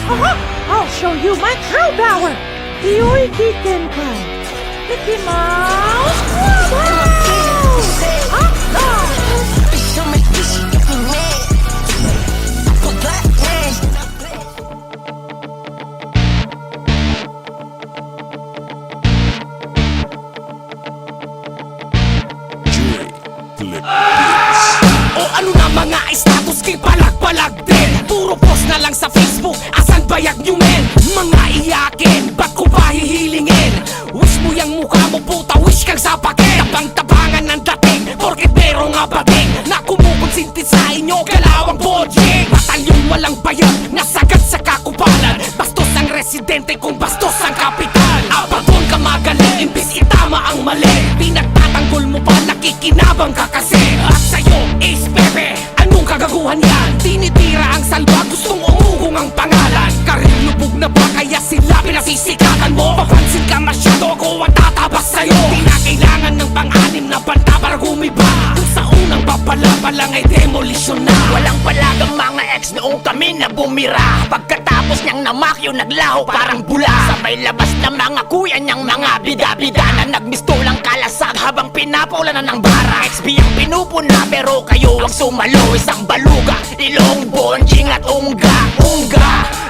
I'll show you my true power! The Oiki Tenkai! Mickey Mouse! O ano na mga status kay palag-palag din. Puro post na lang sa Facebook, asan bayag nyo men? Mga iyakin, ba't ko pa hihilingin? Wish mo yung mukha mo puta, wish kang sapakin. Tabang-tabangan ng dating, porket merong abating na kumukonsinti sa inyo, kalawang bodjing. Batalyong walang bayad, nasagad sa kakupalan. Bastos ang residente kung bastos ang kapital. Abaton ka magaling, imbis itama ang mali. Pinagtatanggol mo pa, nakikinabang ka kasi. At sa'yo is bebe, anong kagaguhan yan? Tinitira ang salba, gustong umugong ang pangalan. Karir lubog na ba kaya sila pinasisikatan mo? Papansin ka masyado, ako ang tatabas sa'yo. Di na kailangan ng pang-anim na banta para gumiba. Kung sa unang papala lang ay demolition na. Walang palagang mga ex noong kami na bumira. Pagkatapos niyang namakyo naglaho parang bula. Sabay labas na mga kuya niyang mga bida-bida na nagmistulang kalasag habang pinapaula na ng bara. XB ang pinupuna pero kayo ang sumalo. Isang baluga, ilong, bonjing at unga.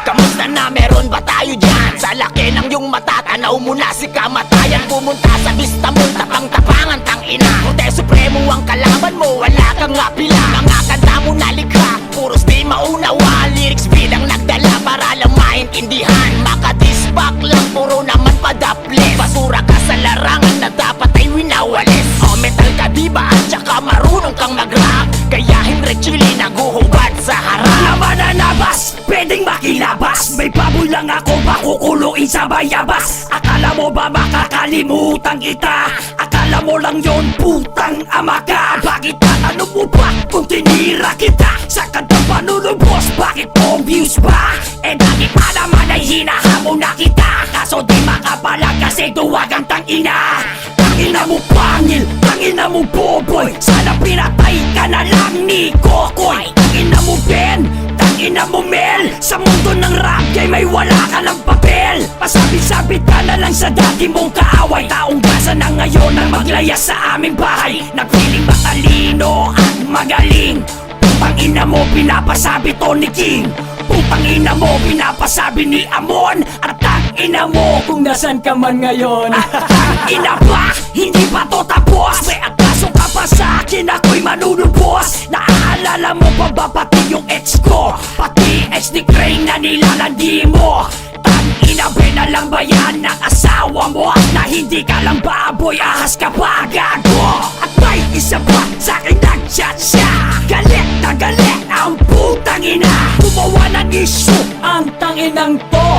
Kamusta na, meron ba tayo dyan? Sa laki ng yung mata, tanaw mo na si kamatayan. Pumunta sa vista mo, tapang-tapangan tangina. Hotel Supremo ang kalaban mo, wala kang apila. Mga kanta mo nalikha, puros di maunawa. Lyrics bilang nagdala para lang maintindihan. Makadispak lang, puro naman padaplis. Basura ka sa larangan na dapat ay winawalis. O metal ka diba at saka marunong kang mag-rap. Kaya Henry Chili naguhubad sa harap. Naman na nabas, pwedeng makilabas. May baboy lang ako, pakukuloyin sa bayabas. Akala mo ba makakalimutan kita? Akala mo lang yon putang ama ka. Bakit tatanong mo ba kung tinira kita? Sa kantang panulubos, bakit obvious ba? Eh bakit pa naman ay hinahamon na kita? Kaso di makapalag kasi duwag ang tangina. Tangina mo pangil, tangina mo boboy. Sana pinatay ka na lang ni Kokoy. Tangina mo Ben, tangina mo Mel. Sa mundo ng rap game may wala ka lang papel. Pasabit-sabit ka na lang sa dati mong kaaway. Taong gasa na ngayon ang maglaya sa aming bahay. Nagpiling matalino at magaling. Putang ina mo pinapasabi to ni King. Putang ina mo pinapasabi ni Amon. At ang ina mo kung nasan ka man ngayon. At ang ina ba, hindi pa to tapos. May atraso ka pa sa akin, ako'y manunubos. Naaalala mo pa ba pati yung ex ko? Pati ex ni Crane na nilalandi mo. Tangina na lang ba yan ng asawa mo? Na hindi ka lang baboy, ahas ka pa gago. At may isa pa sa akin nag-chat siya. Galit na galit ang putang ina. Gumawa ng issue ang tanginang to.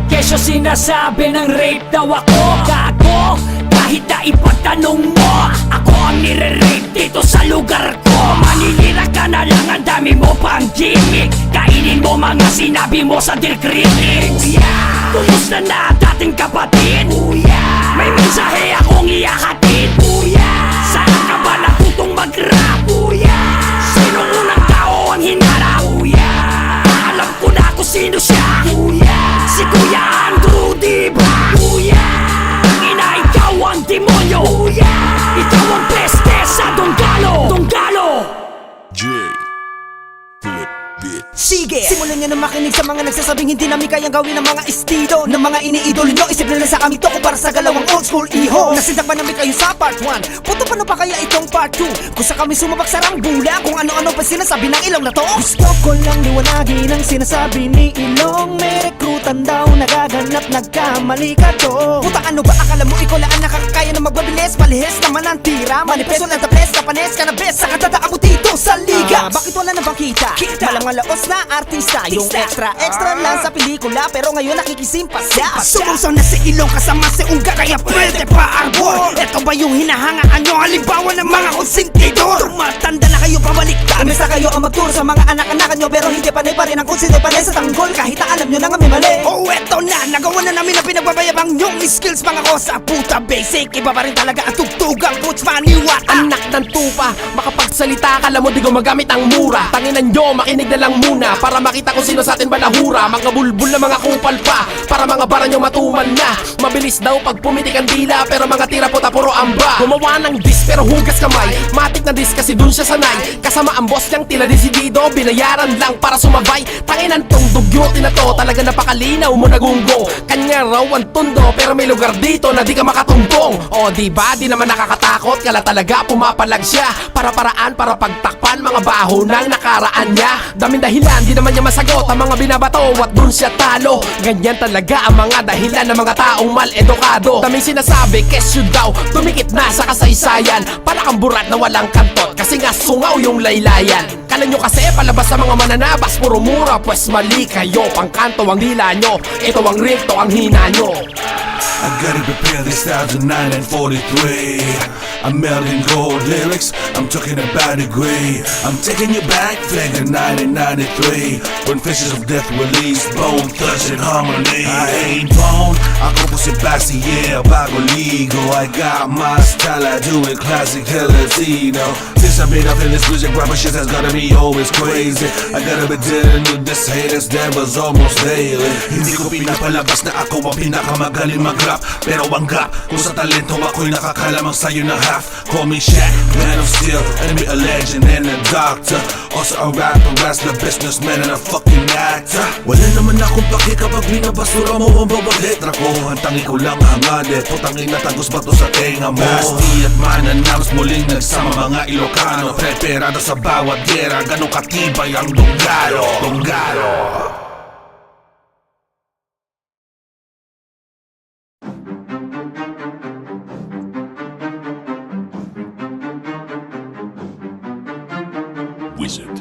Kesyo sinasabi ng rape daw ako. Gago, kahit na ipagtanong mo, ako ang nire-rape dito sa lugar ko. Maninira ka na lang, ang dami mo pang gimmick. Kainin mo mga sinabi mo sa Dear Critics. Kumusta na dating kapatid? May mensahe akong iyahatid. Saan ka ba natutong mag-rap? Sinong unang tao ang hinarap? Alam ko na kung sino siya. Si Kuya Andrew, diba? Ina, ikaw ang demonyo. Ikaw ang peste sa Donggalo. Sige! Simulan nyo na makinig sa mga nagsasabing hindi namin kayang gawin ng mga estilo ng mga iniidolo nyo. Isip na sa kami to ko para sa galawang old school iho. Nasindak ba namin kayo sa part 1? Puto paano pa kaya itong part 2? Kung sa kami sumabak sa rangbula, kung ano-ano pa sinasabi ng ilong na to. Gusto ko lang liwanagin ang sinasabi ni Ilong. May rekrutan daw nagaganap, nagkamali ka to. Puta ano ba akala mo ikaw lang nakakakaya na magbabilis? Palihis naman ang tira, manipeso na tapes, kapanes, kanabes. Sa katata mo dito sa liga. Bakit wala na bang kita? Malang malaos na artista. Yung extra lang sa pelikula, pero ngayon nakikisimpa siya. Sumusaw na si Ilong kasama si Unga, kaya pwede pa arbor. Ito ba yung hinahangaan nyo? Halimbawa ng mga konsentidor. Tumatanda na kayo, pabaliktad. Umisa kayo ang magturo sa mga anak-anakan nyo, pero hindi panay pa rin ang konsider panay sa tanggol. Kahit na alam nyo na nga may mali. Oh, eto na, nagawa na namin ang pinagbabayabang nyong skills mga ko sa puta basic. Iba pa rin talaga ang tugtugang puts maniwat. Anak ng tupa, makapagsalita ka lang mo di gumagamit ang mura. Tanginan nyo, makinig na lang muna para makita kung sino sa atin balahura. Mga bulbul na mga kupal pa, para mga bara nyo matumal na. Mabilis daw pag pumitik ang dila, pero mga tira po puro amba. Gumawa ng dis pero hugas kamay, matik na dis kasi dun siya sanay. Kasama ang boss niyang tila desidido, binayaran lang para sumabay. Tanginan tong dugyoti na to, talaga napakalinaw mo nagunggo. Kanya raw ang tundo, pero may lugar dito na di ka makatumbong. O diba, di naman nakakatakot, kala talaga pumapalag siya. Para-paraan, para pagtakpan mga baho ng nakaraan niya. Daming dahilan, di naman niya masagot ang mga binabato at dun siya talo. Ganyan talaga ang mga dahilan ng mga taong mal-edukado. Daming sinasabi, kesyo daw, tumikit na sa kasaysayan. Para kang burat na walang kantot, kasi nga sungaw yung laylayan. Kala nyo kasi palabas sa mga mananabas, puro mura, pues mali kayo. Pangkanto ang dila nyo, ito ang rikto ang hina nyo. I gotta prepare this 1943. I'm melting gold lyrics, I'm talking about the grey. I'm taking you back, figure 1993. When Fishes of Death released, Bone Thugs in Harmony. I ain't bone, ako po si Baxi, yeah, bago ligo. I got my style, I do it classic, Latino. Since I've been up in this music, rapper shit has gotta be always crazy. I gotta be dealing with this haters, that was almost daily. Hindi ko pinapalabas na ako ang pinakamagaling mag-rap, pero ang gap, kung sa talento ako'y nakakalamang sa'yo na half. Call me Shaq, man of steel, and be a legend and a doctor. Also a rapper, as the businessman and a fucking actor. Wala naman akong paki kapag binabasura mo ang bawat letra ko. Ang tangi ko lang hangadet, putangin na tagos ba to sa tenga mo. Basti at mananams muling nagsama mga Ilocano. Preparado sa bawat gera, ganong katibay ang Donggalo. Wizard.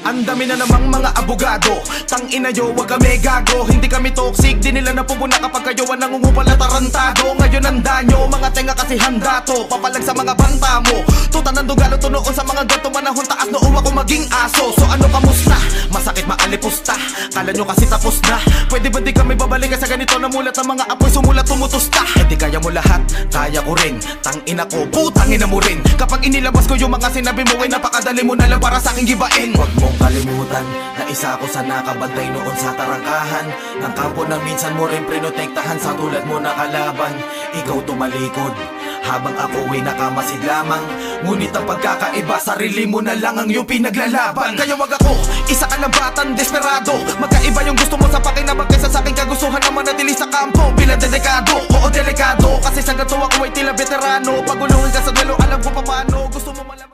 Ang dami na namang mga abogado, tang ina yo, wag kami gago. Hindi kami toxic, di nila napupuna kapag kayo ang nangungupal at tarantado. Ngayon ang danyo, mga tenga kasi handa to, papalag sa mga banta mo. Tutan ng dugalo to noon sa mga ganto manahon, taas noong ako maging aso. So ano kamusta? Masakit maalipusta, kala nyo kasi tapos na. Pwede ba di kami babalik sa ganito na mulat ang mga apoy sumulat tumutusta? Eh di kaya mo lahat, kaya ko rin, tang ina ko, putang ina mo rin. Kapag inilabas ko yung mga sinabi mo ay napakadali mo na lang para sa aking gibain. Wag mong kalimutan na isa ako sa nakabantay noon sa tarangkahan ng kampo na minsan mo rin prinotektahan sa tulad mo na kalaban. Ikaw tumalikod habang ako ay nakamasid lamang, ngunit ang pagkakaiba, sarili mo na lang ang iyong pinaglalaban. Kaya wag ako, isa ka na batang desperado. Magkaiba yung gusto mo sa pakinabang kaysa sa aking kagustuhan na manatili sa kampo bilang dedikado. Oo, delikado, kasi sa ganito ako ay tila veterano. Pagulungan ka sa duelo, alam ko paano, gusto mo malaman.